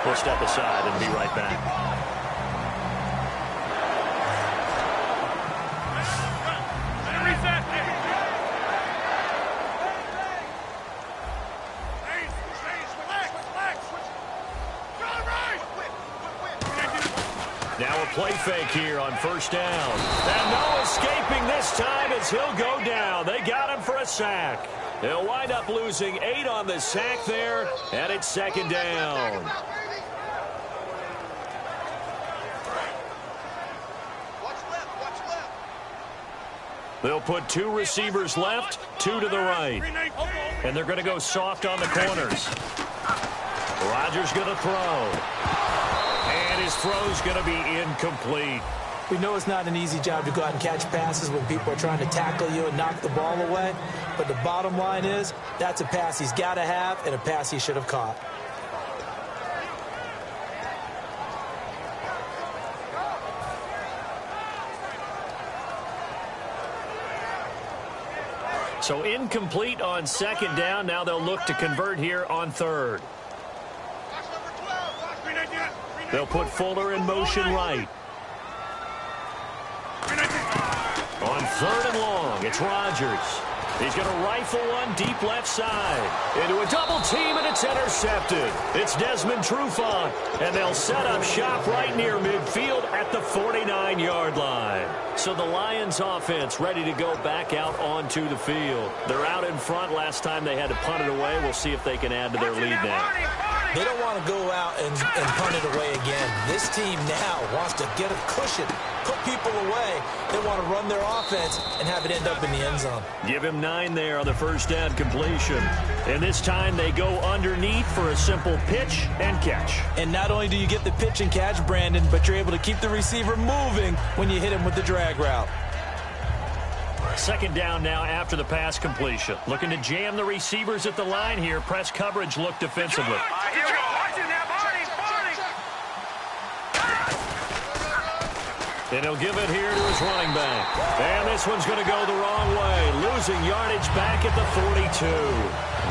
we'll step aside and be right back. Now a play fake here on 1st down. And no escaping this time as he'll go down. They got him for a sack. They'll wind up losing 8 on the sack there, and it's 2nd down. They'll put 2 receivers left, 2 to the right. And they're going to go soft on the corners. Rodgers going to throw. And his throw's going to be incomplete. We know it's not an easy job to go out and catch passes when people are trying to tackle you and knock the ball away. But the bottom line is, that's a pass he's got to have and a pass he should have caught. So incomplete on 2nd down. Now they'll look to convert here on 3rd. They'll put Fuller in motion right. On 3rd and long, it's Rodgers. He's going to rifle one deep left side. Into a double team, and it's intercepted. It's Desmond Trufant, and they'll set up shop right near midfield at the 49-yard line. So the Lions offense ready to go back out onto the field. They're out in front. Last time they had to punt it away. We'll see if they can add to their lead now. They don't want to go out and punt it away again. This team now wants to get a cushion, put people away. They want to run their offense and have it end up in the end zone. Give him 9 there on the 1st down completion. And this time they go underneath for a simple pitch and catch. And not only do you get the pitch and catch, Brandon, but you're able to keep the receiver moving when you hit him with the drag route. 2nd down now after the pass completion. Looking to jam the receivers at the line here. Press coverage look defensively. Here we go. Watch it now, Barney. And he'll give it here to his running back. And this one's going to go the wrong way. losing yardage back at the 42.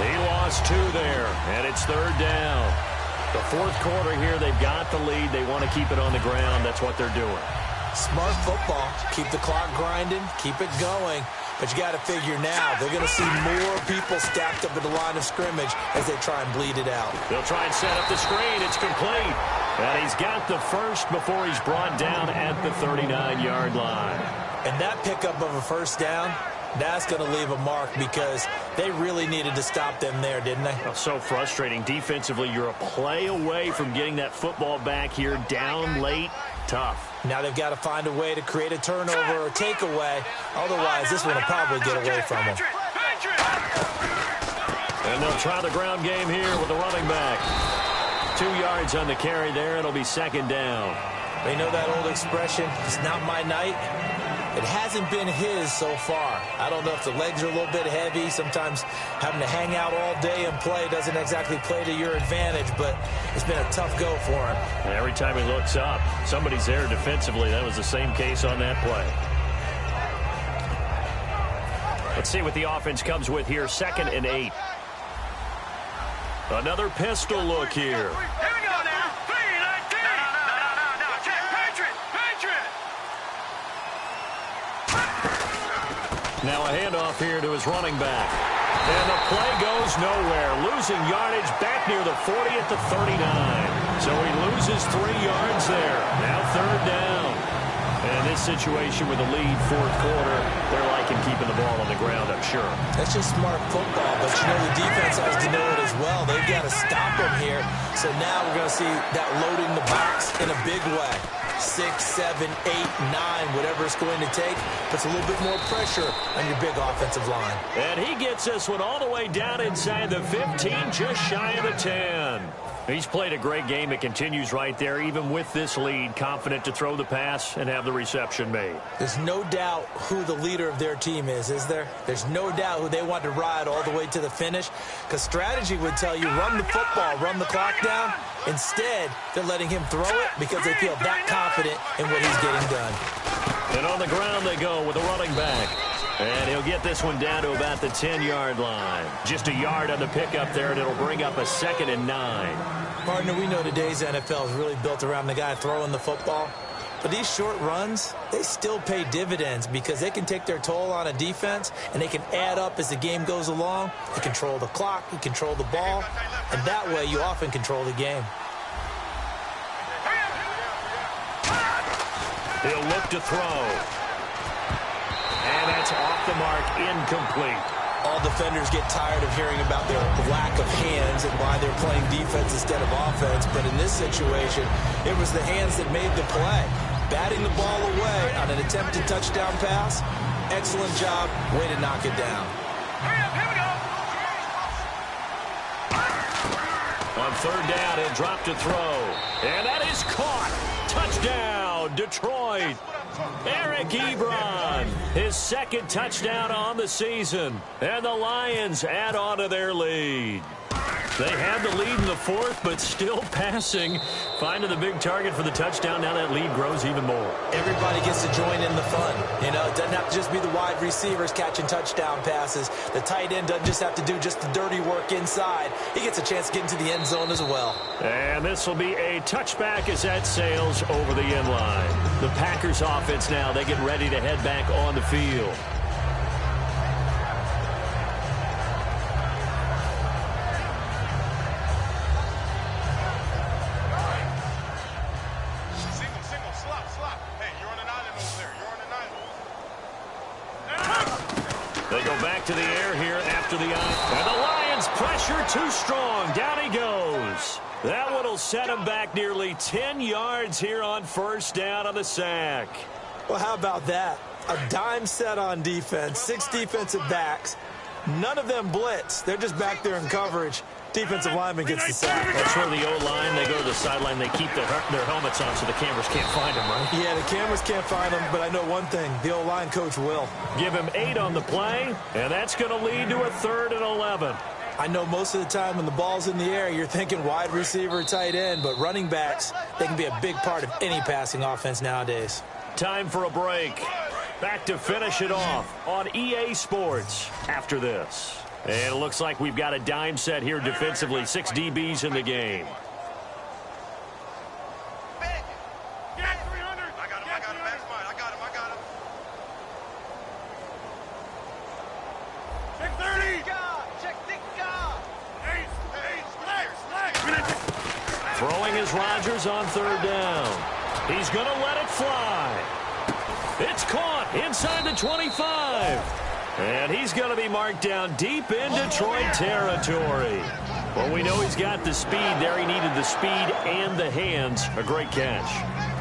He lost 2 there, and it's 3rd down. The 4th quarter here, they've got the lead. They want to keep it on the ground. That's what they're doing. Smart football. Keep the clock grinding. Keep it going. But you got to figure now, they're going to see more people stacked up at the line of scrimmage as they try and bleed it out. They'll try and set up the screen. It's complete. And he's got the first before he's brought down at the 39-yard line. And that pickup of a first down, that's going to leave a mark because they really needed to stop them there, didn't they? Oh, so frustrating. Defensively, you're a play away from getting that football back here down late. Tough. Now they've got to find a way to create a turnover or takeaway. Otherwise, this one will probably get away from them. And they'll try the ground game here with the running back. 2 yards on the carry there. It'll be 2nd down. They know that old expression, it's not my night. It hasn't been his so far. I don't know if the legs are a little bit heavy. Sometimes having to hang out all day and play doesn't exactly play to your advantage, but it's been a tough go for him. And every time he looks up, somebody's there defensively. That was the same case on that play. Let's see what the offense comes with here. 2nd and 8. Another pistol look here. Now a handoff here to his running back. And the play goes nowhere. Losing yardage back near the 40 at the 39. So he loses 3 yards there. Now 3rd down. And this situation with the lead 4th quarter, they're liking keeping the ball on the ground, I'm sure. That's just smart football, but you know the defense has to know it as well. They've got to stop them here. So now we're going to see that loading the box in a big way. 6, 7, 8, 9, whatever it's going to take, puts a little bit more pressure on your big offensive line. And he gets this one all the way down inside the 15, just shy of the 10. He's played a great game. It continues right there, even with this lead, confident to throw the pass and have the reception made. There's no doubt who the leader of their team is there? There's no doubt who they want to ride all the way to the finish, because strategy would tell you run the football, run the clock down. Instead, they're letting him throw it because they feel that confident in what he's getting done. And on the ground they go with a running back. And he'll get this one down to about the 10-yard line. Just a yard on the pickup there, and it'll bring up a 2nd and 9. Partner, we know today's NFL is really built around the guy throwing the football. But these short runs, they still pay dividends because they can take their toll on a defense, and they can add up as the game goes along. You control the clock, you control the ball, and that way you often control the game. He'll look to throw. And that's off the mark, incomplete. All defenders get tired of hearing about their lack of hands and why they're playing defense instead of offense. But in this situation, it was the hands that made the play. Batting the ball away on an attempted touchdown pass. Excellent job. Way to knock it down. On 3rd down, he'll drop to throw. And that is caught. Touchdown, Detroit. Eric Ebron, his 2nd touchdown on the season. And the Lions add on to their lead. They had the lead in the 4th, but still passing. Finding the big target for the touchdown. Now that lead grows even more. Everybody gets to join in the fun. You know, it doesn't have to just be the wide receivers catching touchdown passes. The tight end doesn't just have to do just the dirty work inside. He gets a chance to get into the end zone as well. And this will be a touchback as that sails over the end line. The Packers offense now, they get ready to head back on the field. They go back to the air here after the eye. And the Lions pressure too strong. Down he goes. That one will set him back nearly 10 yards here on 1st down on the sack. Well, how about that? A dime set on defense, 6 defensive backs. None of them blitz. They're just back there in coverage. Defensive lineman gets the sack. That's where the O-line, they go to the sideline, they keep their helmets on so the cameras can't find them, right? Yeah, the cameras can't find them, but I know one thing. The O-line coach will. Give him 8 on the play, and that's going to lead to a 3rd and 11. I know most of the time when the ball's in the air, you're thinking wide receiver, tight end, but running backs, they can be a big part of any passing offense nowadays. Time for a break. Back to finish it off on EA Sports after this. And it looks like we've got a dime set here defensively. 6 DBs in the game. Throwing is Rodgers on third down. He's going to let it fly. It's caught inside the 25. And he's going to be marked down deep in Detroit territory. Well, we know he's got the speed there. He needed the speed and the hands. A great catch.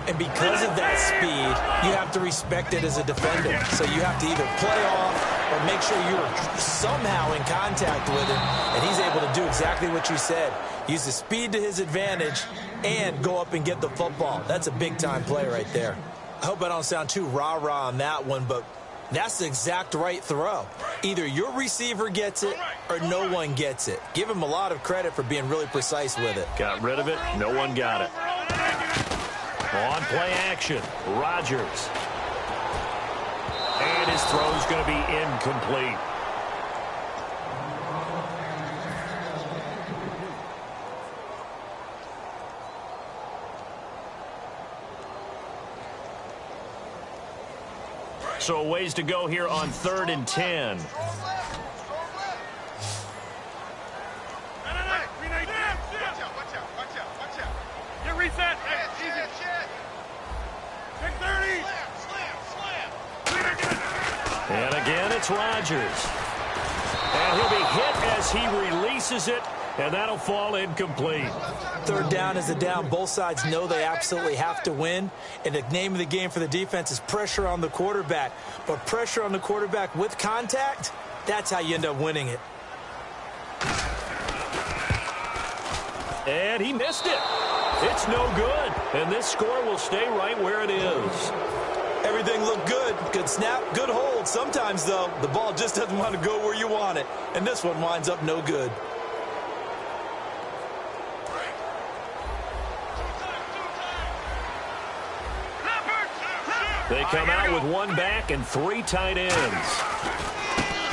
And because of that speed, you have to respect it as a defender. So you have to either play off or make sure you're somehow in contact with him. And he's able to do exactly what you said. Use the speed to his advantage and go up and get the football. That's a big-time play right there. I hope I don't sound too rah-rah on that one, but that's the exact right throw. Either your receiver gets it or no one gets it. Give him a lot of credit for being really precise with it. Got rid of it. No one got it. On play action, Rodgers. And his throw's going to be incomplete. So a ways to go here on 3rd and 10. Get reset. And again, it's Rodgers. And he'll be hit as he releases it, and that'll fall incomplete. 3rd down is a down. Both sides know they absolutely have to win. And the name of the game for the defense is pressure on the quarterback. But pressure on the quarterback with contact, that's how you end up winning it. And he missed it. It's no good. And this score will stay right where it is. Everything looked good. Good snap, good hold. Sometimes, though, the ball just doesn't want to go where you want it. And this one winds up no good. They come out with 1 back and 3 tight ends.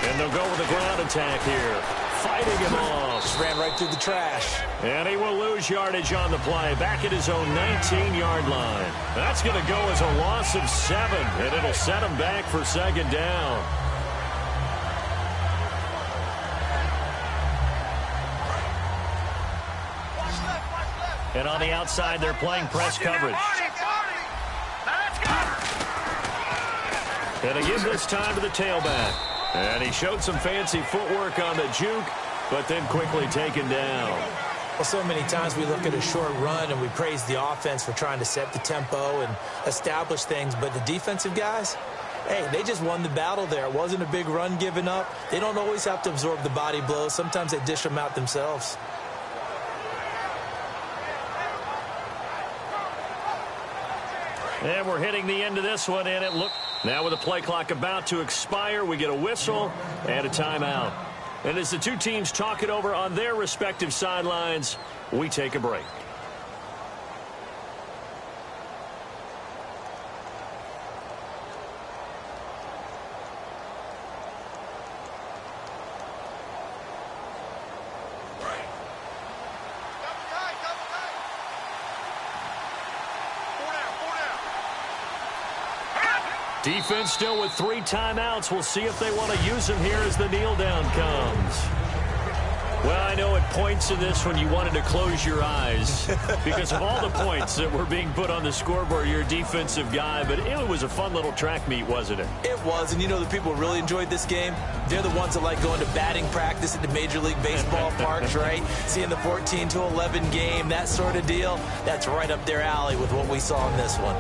And they'll go with a ground attack here. Fighting him off. Just ran right through the trash. And he will lose yardage on the play. Back at his own 19-yard line. That's going to go as a loss of 7. And it'll set him back for 2nd down. And on the outside, they're playing press coverage. And he gives this time to the tailback. And he showed some fancy footwork on the juke, but then quickly taken down. Well, so many times we look at a short run and we praise the offense for trying to set the tempo and establish things. But the defensive guys, hey, they just won the battle there. It wasn't a big run given up. They don't always have to absorb the body blows. Sometimes they dish them out themselves. And we're hitting the end of this one, and it looked... Now with the play clock about to expire, we get a whistle and a timeout. And as the two teams talk it over on their respective sidelines, we take a break. Defense still with 3 timeouts. We'll see if they want to use them here as the kneel down comes. Well, I know at points in this when you wanted to close your eyes because of all the points that were being put on the scoreboard. You're a defensive guy, but it was a fun little track meet, wasn't it? It was, and you know the people who really enjoyed this game? They're the ones that like going to batting practice at the Major League Baseball parks, right? Seeing the 14-11 game, that sort of deal. That's right up their alley with what we saw in this one.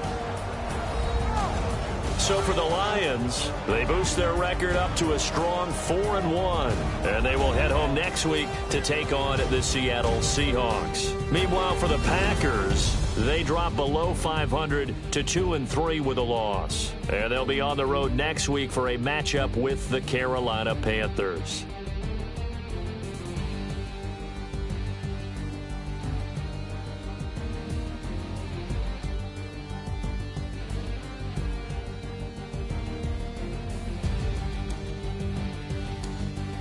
So for the Lions, they boost their record up to a strong 4-1. And they will head home next week to take on the Seattle Seahawks. Meanwhile, for the Packers, they drop below 500 to 2-3 with a loss. And they'll be on the road next week for a matchup with the Carolina Panthers.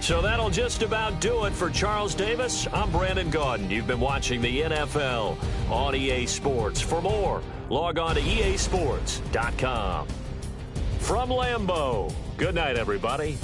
So that'll just about do it for Charles Davis. I'm Brandon Gaudin. You've been watching the NFL on EA Sports. For more, log on to easports.com. From Lambeau, good night, everybody.